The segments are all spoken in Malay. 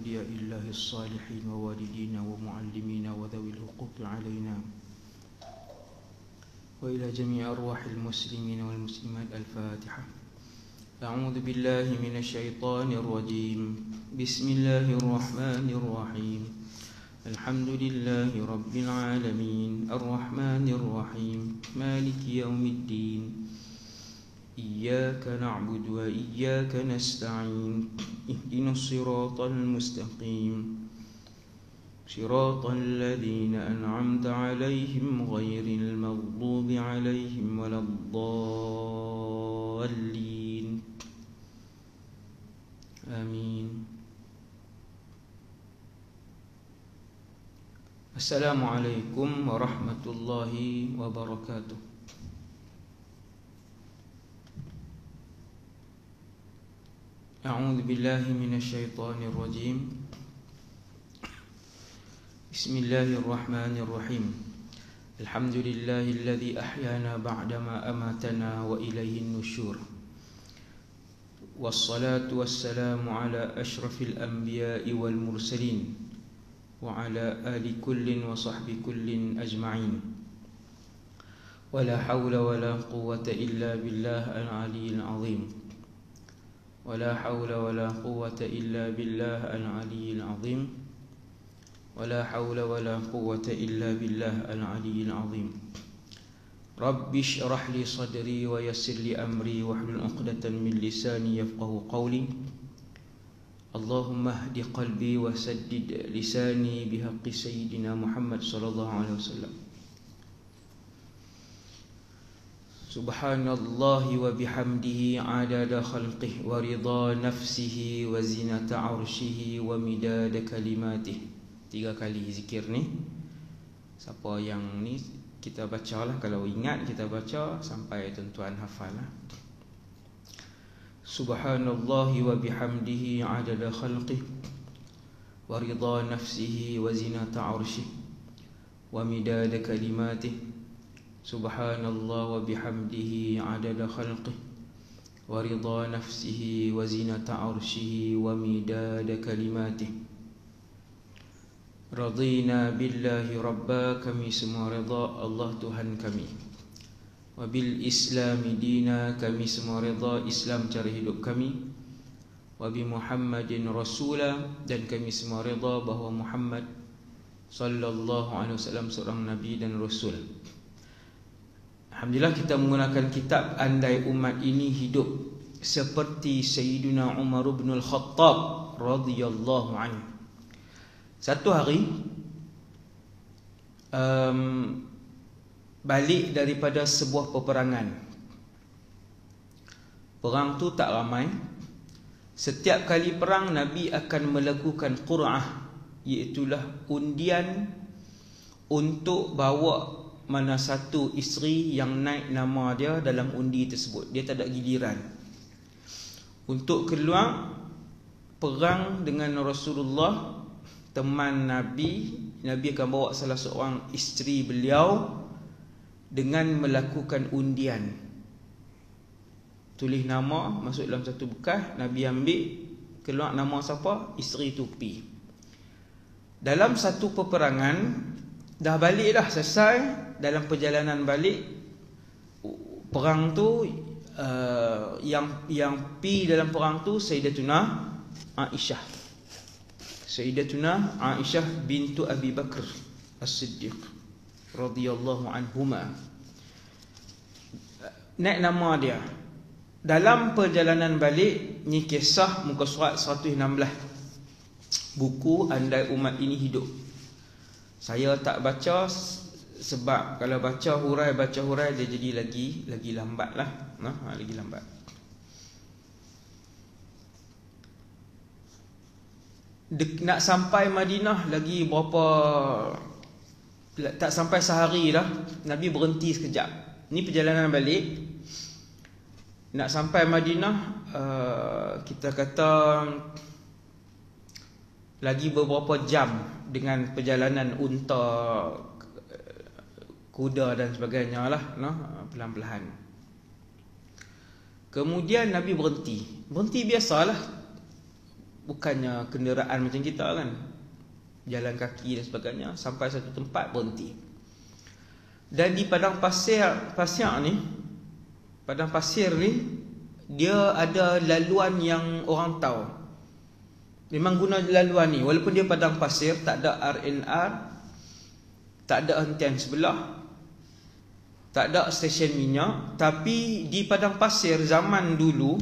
أولياء الله الصالحين ووالدينا ومعلمينا وذوي الحقوق علينا وإلى جميع أرواح المسلمين والمسلمات. الفاتحة. أعوذ بالله من الشيطان الرجيم. بسم الله الرحمن الرحيم. الحمد لله رب العالمين الرحمن الرحيم مالك يوم الدين إياك نعبد وإياك نستعين اهدنا الصراط المستقيم صراط الذين أنعمت عليهم غير المغضوب عليهم ولا الضالين آمين. Assalamualaikum warahmatullahi wabarakatuh. A'udzu billahi minasy syaithanir rajim. Bismillahirrahmanirrahim. Alhamdulillahilladzi ahyana ba'dama amatana wa ilaihin nusyur. Wassalatu wassalamu ala asyrafil anbiya'i wal mursalin wa ala ali kullin wa sahbi kullin ajma'in. Wala hawla wala quwwata illa billah al-aliyyil azim. Wala hawla wala quwwata illa billah al-aliyyil azim. Wala hawla wala quwwata illa billah al-aliyyil azim. Rabbi shrah li sadri wa yassir li amri wahlul 'uqdatam min lisani yafqahu qawli. Allahumma hdi qalbi wa saddid lisani bihaqqi sayyidina Muhammad sallallahu alaihi wasallam. Subhanallahi wa bihamdihi adada khalqihi wa ridha nafsihi wa zinata arshihi wa midada kalimatih. 3 kali zikir ni. Siapa yang ni kita bacalah, kalau ingat kita baca sampai tuan-tuan hafal lah. Subhanallahi wa bihamdihi adada khalqihi wa ridha nafsihi wa zinata arshihi wa midada kalimatih. Subhanallah wa bihamdihi adada khalqihi wa ridha nafsihi wa zinata arshihi wa midada kalimatih. Radina billahi rabba, kami semua redha Allah Tuhan kami. Wabil islami dina, kami semua redha Islam cara hidup kami. Wabi Muhammadin rasula, dan kami semua redha bahawa Muhammad sallallahu alaihi wasallam seorang nabi dan rasul. Alhamdulillah, kita menggunakan kitab andai umat ini hidup seperti Sayyidina Umar bin Al-Khattab radhiyallahu anhu. Satu hari balik daripada sebuah peperangan. Perang tu tak ramai. Setiap kali perang Nabi akan melakukan qur'ah, iaitulah undian untuk bawa mana satu isteri yang naik nama dia dalam undi tersebut. Dia tak ada giliran untuk keluar perang dengan Rasulullah, teman Nabi. Nabi akan bawa salah seorang isteri beliau dengan melakukan undian. Tulis nama, masuk dalam satu bekas, Nabi ambil, keluar nama siapa, isteri tu pi. Dalam satu peperangan, dah balik dah, selesai. Dalam perjalanan balik perang tu, yang pi dalam perang tu Sayyidatuna Aisyah. Sayyidatuna Aisyah bintu Abi Bakr As-Siddiq radhiyallahu anhuma. Naik nama dia. Dalam perjalanan balik, ni kisah muka surat 116 buku Andai Umat Ini Hidup. Saya tak baca sebab kalau baca hurai dia jadi lagi lambat lah. Lagi lambat. Nak sampai Madinah lagi berapa, tak sampai sehari dah, Nabi berhenti sekejap. Ni perjalanan balik. Nak sampai Madinah, kita kata lagi beberapa jam dengan perjalanan unta, kuda dan sebagainya lah, pelan-pelan. Kemudian Nabi berhenti biasalah. Bukannya kenderaan macam kita kan, jalan kaki dan sebagainya. Sampai satu tempat berhenti. Dan di padang pasir ni, padang pasir ni, dia ada laluan yang orang tahu. Memang guna laluan ni. Walaupun dia padang pasir, tak ada RNR, tak ada hentian sebelah, tak ada stesen minyak. Tapi di padang pasir zaman dulu,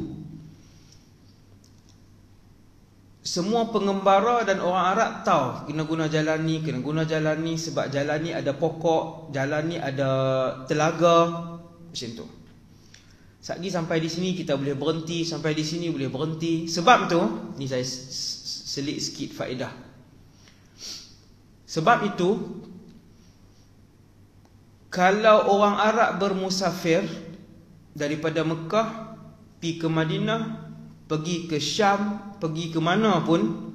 semua pengembara dan orang Arab tahu kena guna jalan ni, kena guna jalan ni. Sebab jalan ni ada pokok, jalan ni ada telaga, macam tu. Satgi sampai di sini kita boleh berhenti, sampai di sini boleh berhenti. Sebab tu, ni saya selit sikit faedah. Sebab itu, kalau orang Arab bermusafir daripada Mekah pergi ke Madinah, pergi ke Syam, pergi ke mana pun,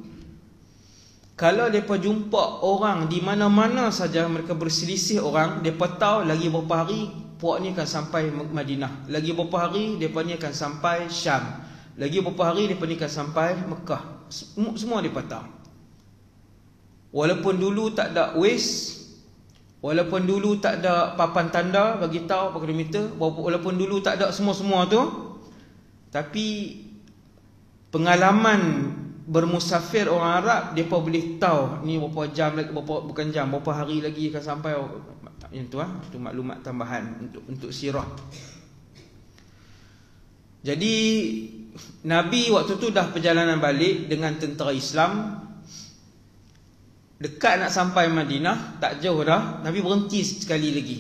kalau mereka jumpa orang di mana-mana saja, mereka berselisih orang, mereka tahu lagi berapa hari puak ni akan sampai Madinah, lagi berapa hari mereka ni akan sampai Syam, lagi berapa hari mereka ni akan sampai Mekah. Semua mereka tahu. Walaupun dulu tak ada Waze, walaupun dulu tak ada papan tanda bagi tahu berapa kilometer, walaupun dulu tak ada semua-semua tu, tapi pengalaman bermusafir orang Arab, mereka boleh tahu ni berapa jam lagi, bukan jam, berapa hari lagi akan sampai. Yang tu itu maklumat tambahan untuk sirah. Jadi Nabi waktu tu dah perjalanan balik dengan tentera Islam. Dekat nak sampai Madinah, tak jauh dah, Nabi berhenti sekali lagi,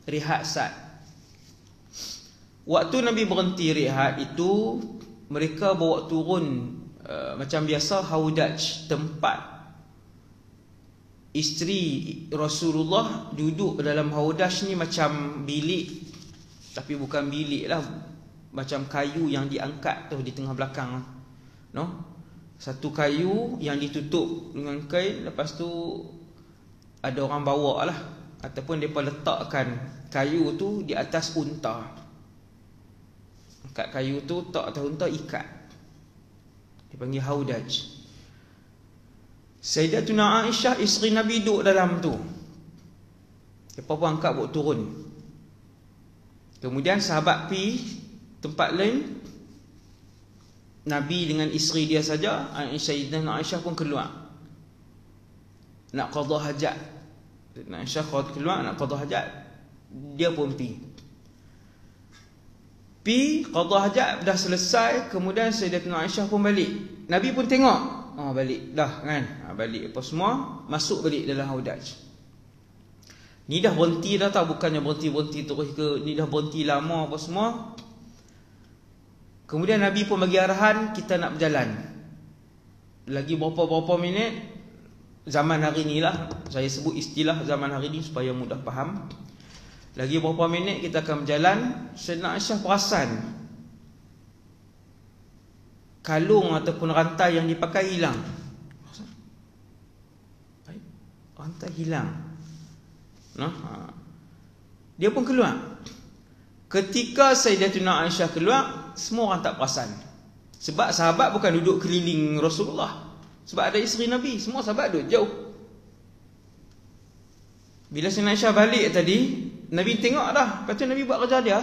rehat sat. Waktu Nabi berhenti rehat itu, mereka bawa turun macam biasa haudaj, tempat isteri Rasulullah duduk dalam haudaj ni macam bilik, tapi bukan bilik lah, macam kayu yang diangkat tu di tengah belakang, no? Satu kayu yang ditutup dengan kain, lepas tu ada orang bawa lah, ataupun mereka letakkan kayu tu di atas unta. Angkat kayu tu, tak atas unta, ikat. Dipanggil haudaj. Sayyidatuna Aisyah, isteri Nabi, duduk dalam tu. Mereka pun angkat bawa turun. Kemudian sahabat pi tempat lain, Nabi dengan isteri dia saja. Sayyidatuna Aisyah pun keluar nak qada hajat. Sayyidatuna Aisyah keluar nak qada hajat, dia pun pi qada hajat, dah selesai. Kemudian Sayyidatuna Aisyah pun balik. Nabi pun tengok, balik dah kan, balik apa semua, masuk balik dalam haudaj. Ni dah berhenti dah tau, bukannya berhenti terus ke, ni dah berhenti lama apa semua. Kemudian Nabi pun bagi arahan, kita nak berjalan lagi berapa minit. Zaman hari ni lah, saya sebut istilah zaman hari ni supaya mudah faham. Lagi berapa minit kita akan berjalan. Sayyidina Aisyah perasan kalung ataupun rantai yang dipakai hilang. Rantai hilang. Dia pun keluar. Ketika Sayyidatuna Aisyah keluar, semua orang tak perasan. Sebab sahabat bukan duduk keliling Rasulullah, sebab ada isteri Nabi, semua sahabat duduk jauh. Bila Sayyidatuna Aisyah balik tadi, Nabi tengok dah, lepas tu Nabi buat kerja dia.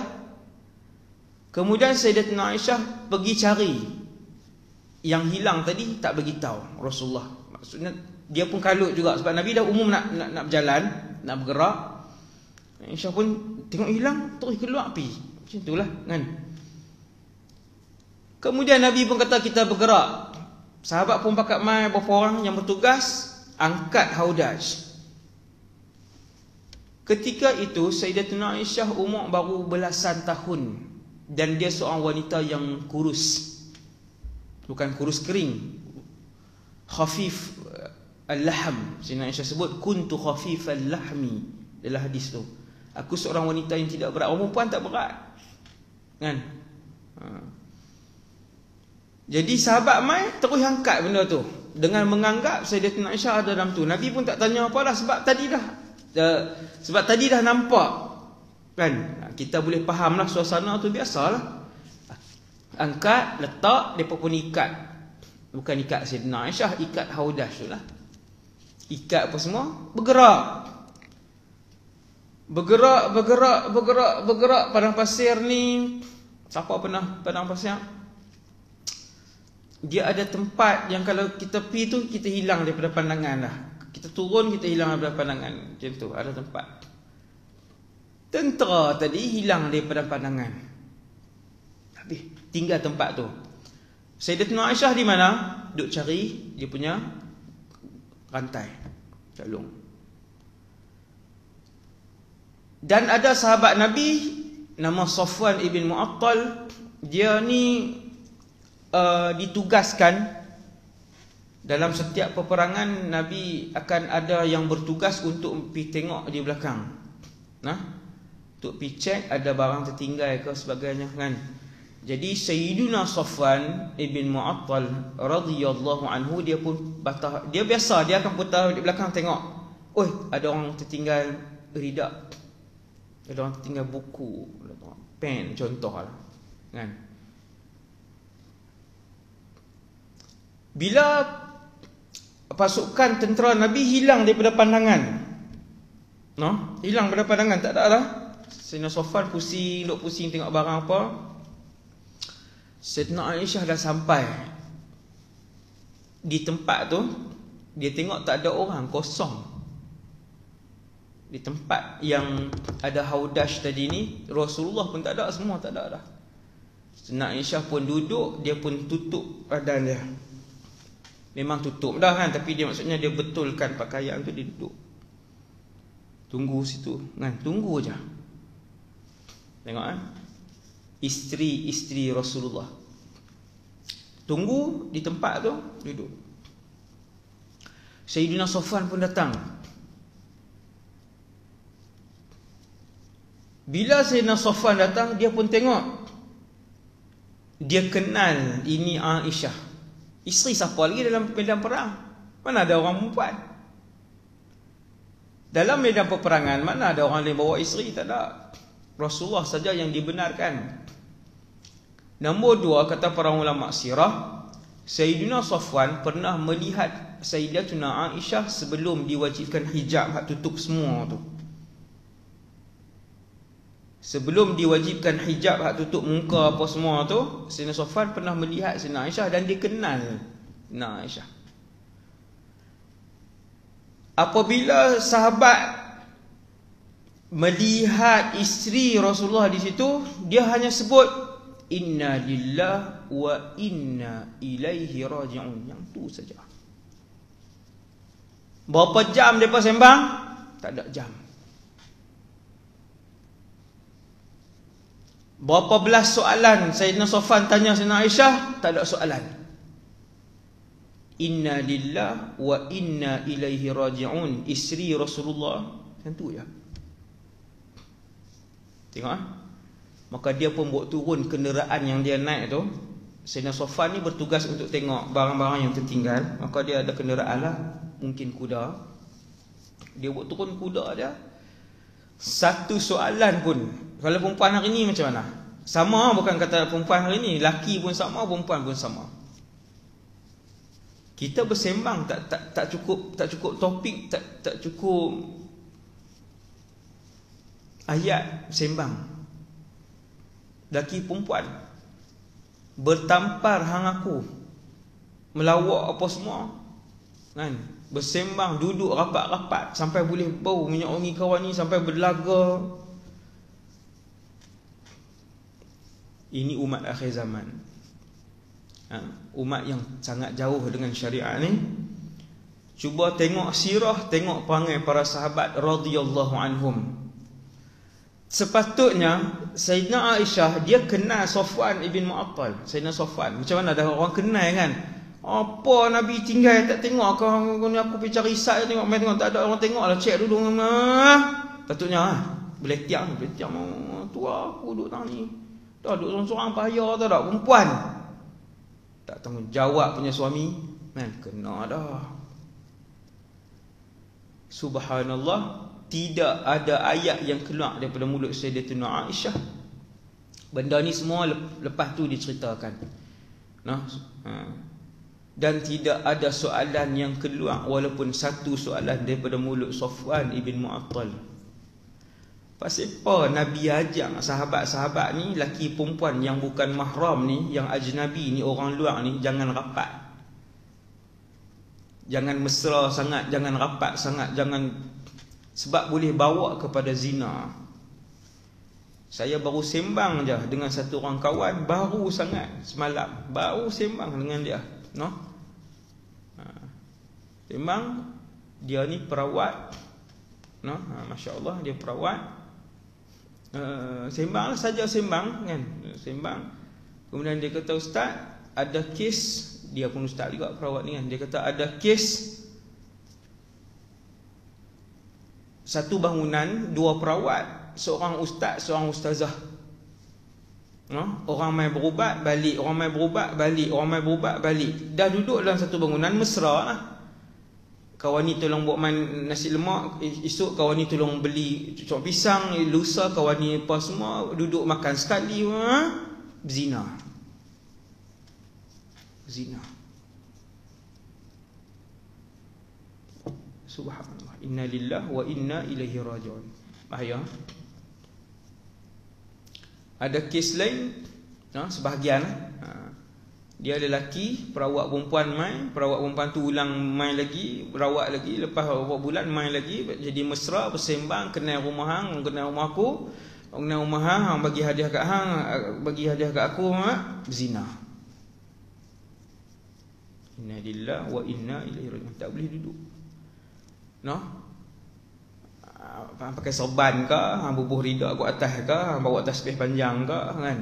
Kemudian Sayyidatuna Aisyah pergi cari yang hilang tadi, tak bagi tahu Rasulullah. Maksudnya dia pun kalut juga, sebab Nabi dah umum nak berjalan, nak bergerak. Aisyah pun tengok hilang, terus keluar pi. Macam itulah kan. Kemudian Nabi pun kata kita bergerak. Sahabat pun pakat mai beberapa orang yang bertugas angkat haudaj. Ketika itu Sayyidatuna Aisyah umur baru belasan tahun, dan dia seorang wanita yang kurus. Bukan kurus kering, khafif al-lahm. Sayyidatuna Aisyah sebut kuntu khafif al-lahmi dalam hadis tu. Aku seorang wanita yang tidak berat. Orang perempuan tak berat kan. Jadi sahabat mai terus angkat benda tu, dengan menganggap Sayyidatuna Aisyah ada dalam tu. Nabi pun tak tanya apa dah, sebab tadi dah nampak kan. Kita boleh faham lah suasana tu, biasalah. Angkat, letak, mereka pun ikat. Bukan ikat Sayyidina Aisyah, ikat Haudash tu lah. Ikat apa semua, bergerak padang pasir ni. Siapa pernah padang pasir? Dia ada tempat yang kalau kita pergi tu, kita hilang daripada pandangan lah. Kita turun, kita hilang daripada pandangan. Macam tu, ada tempat. Tentera tadi hilang daripada pandangan. Habis, tinggal tempat tu. Sayyidatina Aisyah di mana? Duk cari dia punya rantai, calung. Dan ada sahabat Nabi nama Safwan ibn Mu'attal. Dia ni ditugaskan dalam setiap peperangan. Nabi akan ada yang bertugas untuk pergi tengok di belakang, untuk pergi cek ada barang tertinggal ke sebagainya kan. Jadi Sayyiduna Safwan ibn Mu'attal radhiyallahu anhu, dia pun dia biasa, dia akan putar di belakang tengok. Oi, ada orang tertinggal ridak, ada orang tertinggal buku, pen contoh lah kan. Bila pasukan tentera Nabi hilang daripada pandangan, hilang daripada pandangan, tak ada lah. Sayyidina Safwan pusing tengok barang apa. Sayyidina Aisyah dah sampai di tempat tu. Dia tengok tak ada orang, kosong. Di tempat yang ada Haudash tadi ni, Rasulullah pun tak ada, semua tak ada dah. Sayyidina Aisyah pun duduk, dia pun tutup badan dia. Memang tutup dah kan, tapi dia maksudnya dia betulkan pakaian tu, dia duduk. Tunggu situ kan, tunggu je. Tengok kan, isteri Rasulullah tunggu di tempat tu, duduk. Sayyidina Safwan pun datang. Bila Sayyidina Safwan datang, dia pun tengok. Dia kenal ini Aisyah. Isteri siapa lagi dalam medan perang? Mana ada orang perempuan? Dalam medan peperangan mana ada orang lain bawa isteri? Tak ada. Rasulullah saja yang dibenarkan. Nombor dua, kata para ulama sirah, Sayyidina Safwan pernah melihat Sayyidatuna Aisyah sebelum diwajibkan hijab, hak tutup semua tu. Sebelum diwajibkan hijab, hak tutup muka apa semua tu, Sayyidina Safwan pernah melihat Sayyidina Aisyah dan dia kenal Sayyidina Aisyah. Apabila sahabat melihat isteri Rasulullah di situ, dia hanya sebut inna lillah wa inna ilaihi raji'un. Yang tu saja. Berapa jam mereka sembang? Tak ada jam. Berapa belas soalan Sayyidina Safwan tanya Sayyidina Aisyah? Tak ada soalan. Inna lillah wa inna ilaihi raji'un. Isteri Rasulullah. Yang tu je. Tengok. Maka dia pun buat turun kenderaan yang dia naik tu. Sayyidina Safwan ni bertugas untuk tengok barang-barang yang tertinggal. Maka dia ada kenderaan lah, mungkin kuda. Dia buat turun kuda dia. Satu soalan pun, kalau perempuan hari ni macam mana? Sama, bukan kata perempuan hari ni, laki pun sama, perempuan pun sama. Kita bersembang tak cukup topik, tak cukup ayat sembang. Laki perempuan bertampar hang aku, melawak apa semua kan, bersembang, duduk rapat-rapat sampai boleh bau minyak wangi kawan ni, sampai berlaga. Ini umat akhir zaman, umat yang sangat jauh dengan syariat ni. Cuba tengok sirah, tengok perangai para sahabat radhiyallahu anhum. Sepatutnya Sayyidina Aisyah dia kenal Safwan ibn Mu'attal. Sayyidina Safwan, macam mana ada orang kenal kan? Apa Nabi tinggal tak tengok ke? Aku pergi cari sat tengok, main tengok tak ada orang tengok lah, cek dulu. Patutnya beletiang tua aku duduk tang ni. Dah duduk seorang payah tak ada, perempuan tak tanggungjawab punya suami kan, kena dah. Subhanallah, tidak ada ayat yang keluar daripada mulut Sayyidatuna Aisyah. Benda ni semua lepas tu diceritakan. Dan tidak ada soalan yang keluar walaupun satu soalan daripada mulut Safwan ibn Mu'attal. Pasal apa Nabi ajak sahabat-sahabat ni, laki perempuan yang bukan mahram ni, yang ajnabi ni, orang luar ni, jangan rapat. Jangan mesra sangat, jangan rapat sangat, jangan, sebab boleh bawa kepada zina. Saya baru sembang je dengan satu orang kawan, baru sangat semalam, baru sembang dengan dia, no? Sembang, dia ni perawat, no? Masya-Allah, dia perawat. Sembang saja sembang kan, sembang. Kemudian dia kata, ustaz, ada kes, dia pun ustaz juga perawat ni kan, dia kata ada kes satu bangunan, dua perawat, seorang ustaz, seorang ustazah, no? Orang mai berubat balik, orang mai berubat balik, orang mai berubat balik, dah duduk dalam satu bangunan, mesra lah. Kawan ni tolong buat main nasi lemak, esok kawan ni tolong beli cucuk pisang, lusa kawan ni apa semua, duduk makan sekali, berzina. Zina. Subhanallah. Inna lillahi wa inna ilaihi raji'un. Bahaya. Ada kes lain, sebahagian, dia lelaki, perawat perempuan mai, perawat perempuan tu ulang mai lagi, perawat lagi, lepas beberapa bulan mai lagi, jadi mesra, bersembang, kenal rumah hang, kenal rumah aku, kenal rumah hang, bagi hadiah kat hang, bagi hadiah kat aku, berzina. Inna lillahi wa inna ilaihi raji'un. Tak boleh duduk, no? Pakai sorban ke, bubuh rida kat atas ke, bawa tasbih panjang ke, kan?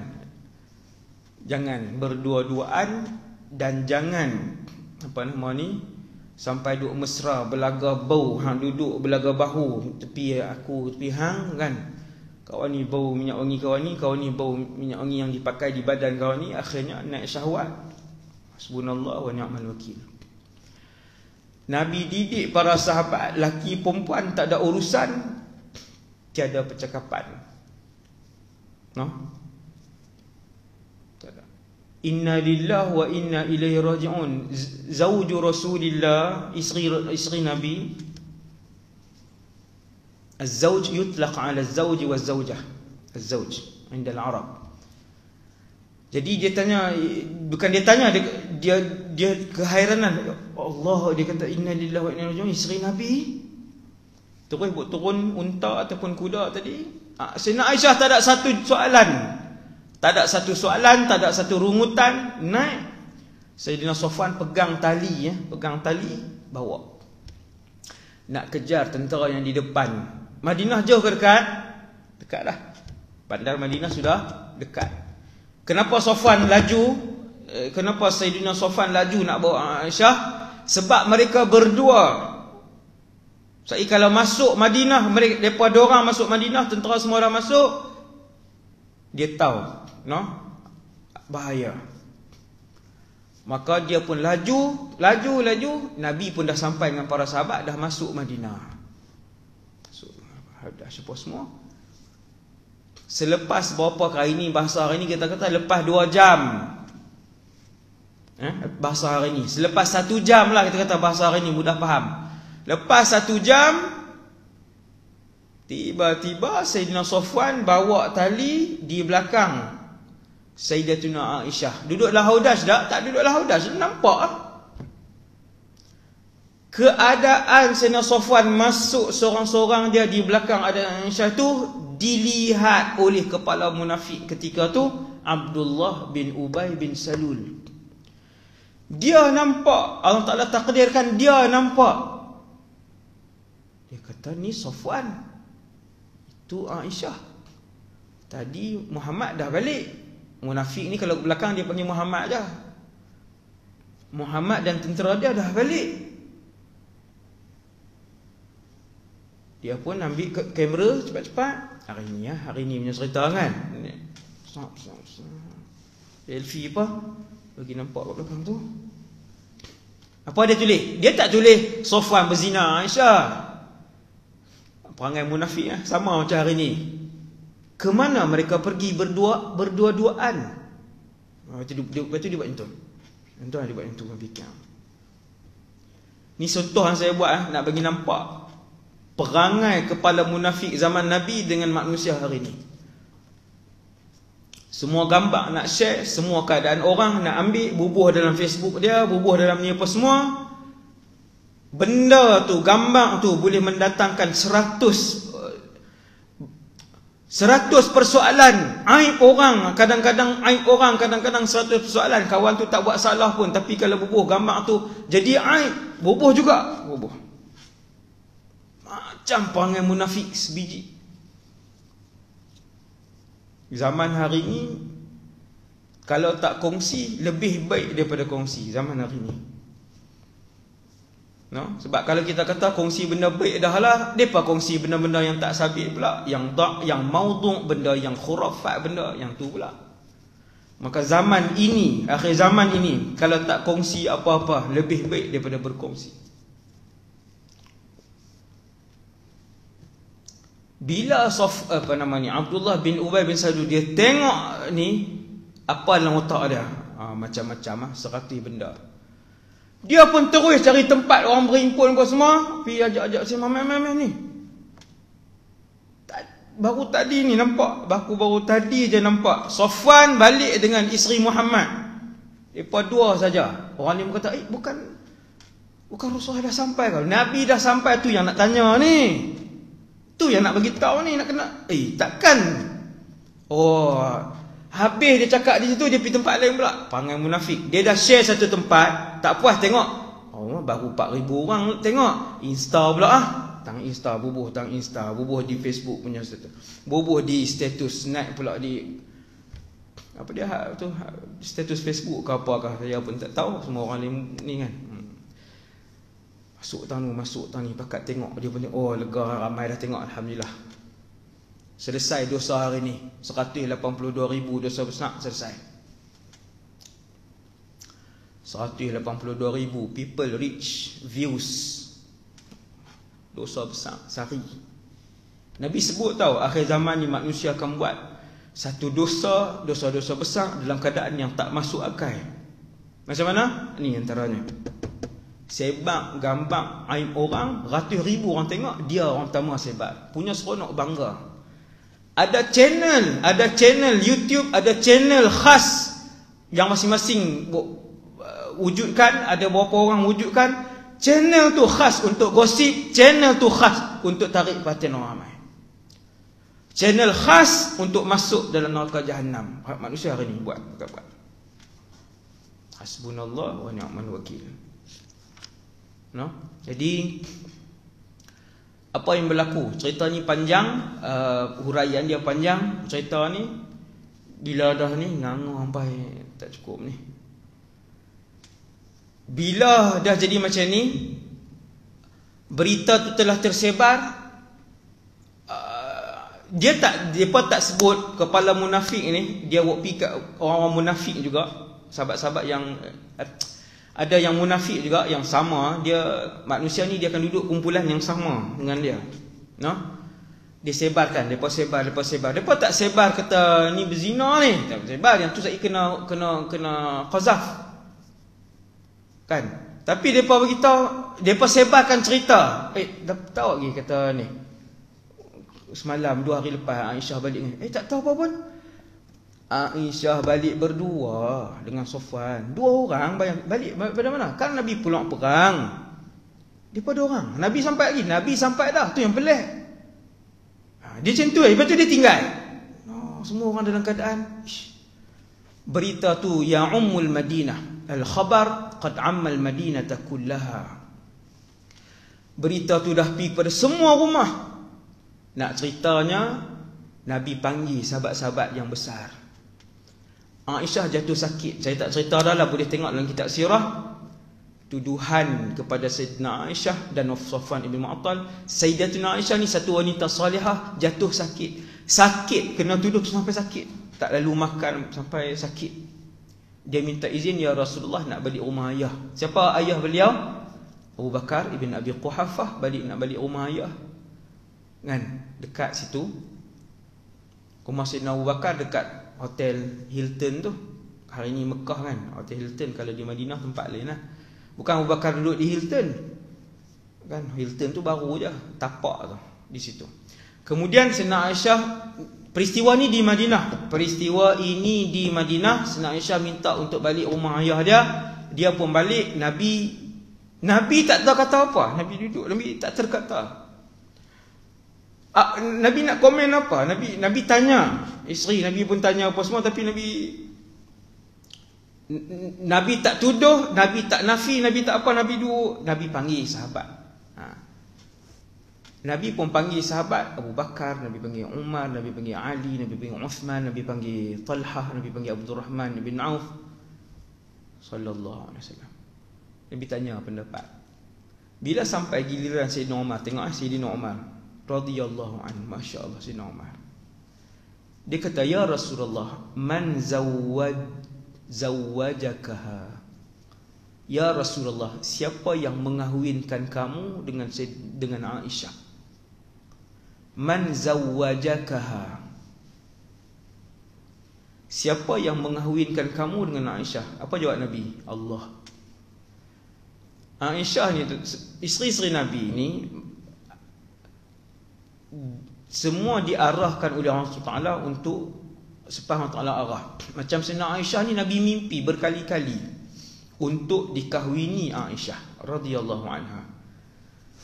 Jangan berdua-duaan, dan jangan apa nama ni sampai duduk mesra, belaga bau, hang duduk belaga bahu, tepi aku, tepi hang, kan? Kawan ni bau minyak wangi kawan ni bau minyak wangi yang dipakai di badan kawan ni, akhirnya naik syahwat. Hasbunallah wa ni'mal wakil. Nabi didik para sahabat, laki perempuan tak ada urusan, tiada percakapan, no? Inna lillahi wa inna ilaihi raji'un. Zauju Rasulillah, isteri Nabi. Az-zawj yutlaq 'ala az-zawj wa az-zawjah. Az-zawj 'inda al-Arab. Jadi dia tanya, bukan dia tanya, dia kehairanan. Allah, dia kata inna lillahi wa inna ilaihi raji'un, isteri Nabi. Terus turun unta ataupun kuda tadi. Sayyidina Aisyah tak ada satu soalan. Tak ada satu soalan, tak ada satu rungutan, naik. Sayyidina Safwan pegang tali, pegang tali, bawa. Nak kejar tentera yang di depan. Madinah jauh ke dekat? Dekat dah. Bandar Madinah sudah dekat. Kenapa Safwan laju? Kenapa Sayyidina Safwan laju nak bawa Aisyah? Sebab mereka berdua. Jadi kalau masuk Madinah, mereka depa dua orang masuk Madinah, tentera semua dah masuk, dia tahu, no? Bahaya. Maka dia pun laju. Nabi pun dah sampai dengan para sahabat, dah masuk Madinah. Dah siapa semua. Selepas berapa hari ni, bahasa hari ni kita kata lepas 2 jam. Bahasa hari ni, selepas 1 jam lah kita kata bahasa hari ni, mudah faham. Lepas 1 jam, tiba-tiba Sayyidina Safwan bawa tali di belakang Sayyidatuna Aisyah. Duduklah haudas tak? Tak duduklah haudas. Nampak keadaan Sayyidina Safwan masuk seorang-seorang dia di belakang ada Aisyah tu, dilihat oleh kepala munafik ketika tu, Abdullah bin Ubay bin Salul. Dia nampak, Allah Ta'ala takdirkan dia nampak. Dia kata, ni Safwan, itu Aisyah. Tadi Muhammad dah balik. Munafik ni kalau belakang dia panggil Muhammad je. Muhammad dan tentera dia dah balik. Dia pun ambil kamera cepat-cepat. Hari ni punya cerita kan. Selfie apa? Bagi nampak kat belakang tu. Apa dia tulis? Dia tak tulis Safwan berzina Aisyah. Perangai munafik sama macam hari ni. Kemana mereka pergi berdua-duaan? Lepas tu dia buat macam tu. Dia buat macam tu. Fikir. Ni contoh yang saya buat nak bagi nampak perangai kepala munafik zaman Nabi dengan manusia hari ni. Semua gambar nak share, semua keadaan orang nak ambil, bubuh dalam Facebook dia, bubuh dalam ni apa semua. Benda tu, gambar tu boleh mendatangkan 100 persoalan. Aib orang, kadang-kadang aib orang, kadang-kadang 100 persoalan. Kawan tu tak buat salah pun, tapi kalau bubuh gambar tu jadi aib, bubuh juga, bubuh. Macam perangai munafik sebiji. Zaman hari ni, kalau tak kongsi, lebih baik daripada kongsi zaman hari ni. No? Sebab kalau kita kata kongsi benda baik dah lah, mereka kongsi benda-benda yang tak sabit pula, yang maudhu', benda yang khurafat, benda yang tu pula. Maka zaman ini, akhir zaman ini, kalau tak kongsi apa-apa, lebih baik daripada berkongsi. Bila Abdullah bin Ubay bin Salul dia tengok ni, apa dalam otak dia? Macam-macam 100 benda. Dia pun terus cari tempat orang berhimpun apa semua, pergi ajak-ajak saya mamai ni. Baru tadi ni nampak, baru tadi je nampak Safwan balik dengan isteri Muhammad. Depa dua saja. Orang ni berkata, bukan Rasulullah dah sampai kau. Nabi dah sampai, tu yang nak tanya ni. Tu yang nak bagi tahu ni, nak kena. Takkan. Habis dia cakap di situ, dia pergi tempat lain pula. Perangai munafik. Dia dah share satu tempat, tak puas tengok. Baru 4,000 orang tengok. Insta pula tang Insta, bubuh di Facebook punya status. Bubuh di status, naik pula di apa dia tu, status Facebook ke apakah, saya pun tak tahu. Semua orang ni kan. Masuk tang ni, pakat tengok. Dia pun lega, ramai dah tengok, alhamdulillah. Selesai dosa hari ni. 182,000 dosa besar selesai. 182,000 people reach views. Dosa besar sehari. Nabi sebut tahu, akhir zaman ni manusia akan buat satu dosa besar dalam keadaan yang tak masuk akal. Macam mana? Ni antaranya. Sebar gambar aib orang, ratus ribu orang tengok, dia orang pertama sebar. Punya seronok, bangga. Ada channel YouTube, ada channel khas yang masing-masing wujudkan, ada berapa orang wujudkan. Channel tu khas untuk gosip, channel tu khas untuk tarik perhatian orang ramai. Channel khas untuk masuk dalam neraka Jahannam. Manusia hari ni buat. Hasbunallah wa ni'mal wakil. No? Jadi apa yang berlaku? Cerita ni panjang, huraian dia panjang. Cerita ni bila dah ni nganga sampai tak cukup ni. Bila dah jadi macam ni, berita tu telah tersebar, dia tak sebut kepala munafik ni, dia buat pikat orang-orang munafik juga, sahabat-sahabat yang ada yang munafik juga, yang sama, dia manusia ni dia akan duduk kumpulan yang sama dengan dia. No? Dia sebarkan, depa sebar. Depa tak sebar kata ni berzina ni, tak sebar yang tu saya kena qazaf. Kan? Tapi depa beritahu, depa sebarkan cerita. Dah tahu lagi kata ni. Semalam 2 hari lepas Aisyah balik ni. Tak tahu apa pun. Aisyah balik berdua dengan Safwan. 2 orang balik pada mana? Kan Nabi pulang perang. Depa 2 orang. Nabi sampai lagi. Nabi sampai dah. Tu yang pelik. Dia macam tu. Lepas tu dia tinggal. Semua orang dalam keadaan. Berita tu ya ummul Madinah. Al-khabar qad ammal Madinah kullaha. Berita tu dah pergi kepada semua rumah. Nak ceritanya, Nabi panggil sahabat-sahabat yang besar. Aisyah jatuh sakit. Saya tak cerita dah lah, boleh tengok dalam kitab sirah. Tuduhan kepada Sayyidina Aisyah dan Safwan ibn Mu'attal. Sayyidatuna Aisyah ni satu wanita salihah, jatuh sakit. Sakit, kena tuduh sampai sakit. Tak lalu makan sampai sakit. Dia minta izin, ya Rasulullah nak balik rumah ayah. Siapa ayah beliau? Abu Bakar ibn Abi Quhafah nak balik rumah ayah. Kan? Dekat situ. Rumah Sayyidina Abu Bakar dekat Hotel Hilton tu. Hari ni Mekah kan, Hotel Hilton. Kalau di Madinah tempat lain lah. Bukan Abu Bakar duduk di Hilton. kan, Hilton tu baru je, tapak tu di situ. Kemudian Sayyidina Aisyah, peristiwa ni di Madinah. Peristiwa ini di Madinah. Sayyidina Aisyah minta untuk balik rumah ayah dia. Dia pun balik. Nabi tak tahu kata apa. Nabi duduk, Nabi tak terkata. Nabi nak komen apa? Nabi tanya isteri, Nabi pun tanya apa semua, tapi Nabi tak tuduh, Nabi tak nafi, Nabi tak apa, Nabi duduk, Nabi panggil sahabat. Nabi pun panggil sahabat, Abu Bakar, Nabi panggil Umar, Nabi panggil Ali, Nabi panggil Uthman, Nabi panggil Talhah, Nabi panggil Abdul Rahman bin Auf sallallahu alaihi wasallam. Nabi tanya pendapat. Bila sampai giliran Sayyidina Umar, tengok Sayyidina Umar radhiyallahu anhu, masya-Allah Sayyidina Umar. Dia kata, ya Rasulullah, man zawwajakaha. Ya Rasulullah, siapa yang mengahwinkan kamu dengan Aisyah? Man zawwajakaha. Siapa yang mengahwinkan kamu dengan Aisyah? Apa jawab Nabi? Allah. Aisyah ni, isteri-isteri Nabi ni, semua diarahkan oleh Allah Taala untuk Subhanahu Taala arah. Macam Sayyidina Aisyah ni, Nabi mimpi berkali-kali untuk dikahwini Aisyah radhiyallahu anha.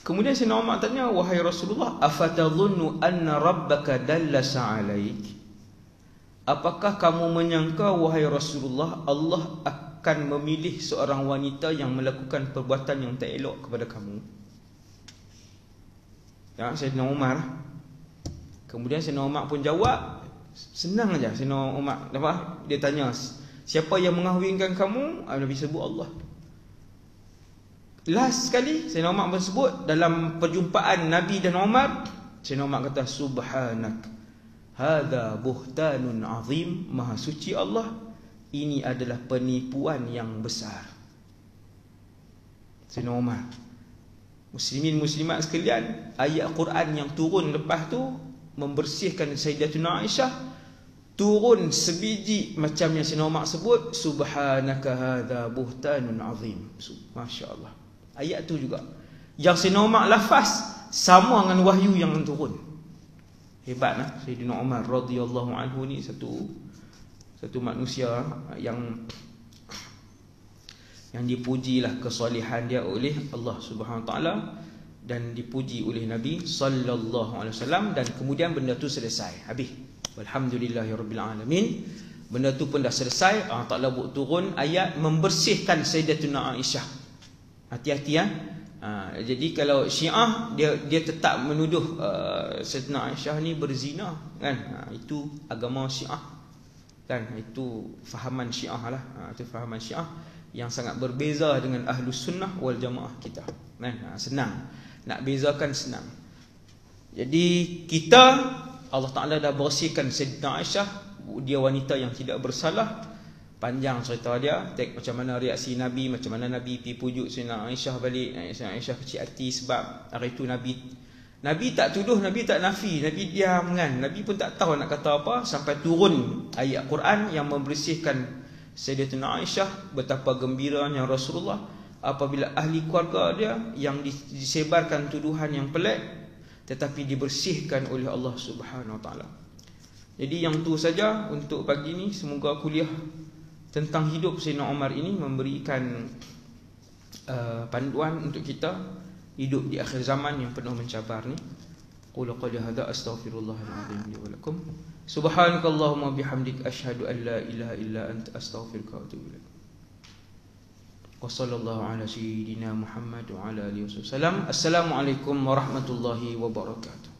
Kemudian Sayyidina Umar tanya, wahai Rasulullah, afatadhunnu anna rabbaka dallasa alaik? Apakah kamu menyangka, wahai Rasulullah, Allah akan memilih seorang wanita yang melakukan perbuatan yang tak elok kepada kamu? Ya, Sayyidina Umar. Kemudian Sayyidina Umar pun jawab, senang aja. Sayyidina Umar apa? Dia tanya, siapa yang mengahwinkan kamu? Nabi sebut Allah. Last sekali Sayyidina Umar bersebut dalam perjumpaan Nabi dan Umar, Sayyidina Umar kata, subhanak, hadza buhtanun azim. Maha suci Allah, ini adalah penipuan yang besar. Sayyidina Umar. Muslimin muslimat sekalian, ayat Quran yang turun lepas tu membersihkan Sayyidatuna Aisyah, turun sebiji macam yang Sayyidina Umar sebut, subhanaka hadza buhtanun azim. Masya-Allah. Ayat tu juga yang Sayyidina Umar lafaz sama dengan wahyu yang turun. Hebatlah Sayyidina Umar radhiyallahu anhu ni, satu manusia yang dipujilah kesalihan dia oleh Allah Subhanahu Wa Taala dan dipuji oleh Nabi sallallahu alaihi wasallam, dan kemudian benda tu selesai, habis. Walhamdulillahirabbil alamin. Benda tu pun dah selesai. Allah Taala buat turun ayat membersihkan Sayyidatuna Aisyah. Hati-hati ya. Jadi kalau Syiah dia tetap menuduh Sayyidatuna Aisyah ni berzina, kan? Itu agama Syiah, kan? Itu fahaman Syiah lah. Itu fahaman Syiah yang sangat berbeza dengan Ahlus Sunnah wal Jamaah kita, kan? Senang nak bezakan, senang. Jadi kita, Allah Ta'ala dah bersihkan Sayyidatuna Aisyah. Dia wanita yang tidak bersalah. Panjang cerita dia, macam mana reaksi Nabi, macam mana Nabi pergi pujuk Sayyidina Aisyah balik. Sayyidina Aisyah kecil hati sebab hari itu Nabi tak tuduh, Nabi tak nafi, Nabi diam kan. Nabi pun tak tahu nak kata apa sampai turun ayat Quran yang membersihkan Sayyidatuna Aisyah. Betapa gembiranya Rasulullah apabila ahli keluarga dia yang disebarkan tuduhan yang pelik tetapi dibersihkan oleh Allah Subhanahu Wa Taala. Jadi yang tu saja untuk pagi ni. Semoga kuliah tentang hidup Sayyidina Umar ini memberikan panduan untuk kita hidup di akhir zaman yang penuh mencabar ni. Qul qali hadza astaghfirullahal azim li wa lakum. Subhanakallahumma bihamdik asyhadu an la ilaha illa anta astaghfiruka wa atubu ilaik. Wa sallallahu ala sayyidina Muhammad wa ala alihi wasallam. Assalamualaikum warahmatullahi wabarakatuh.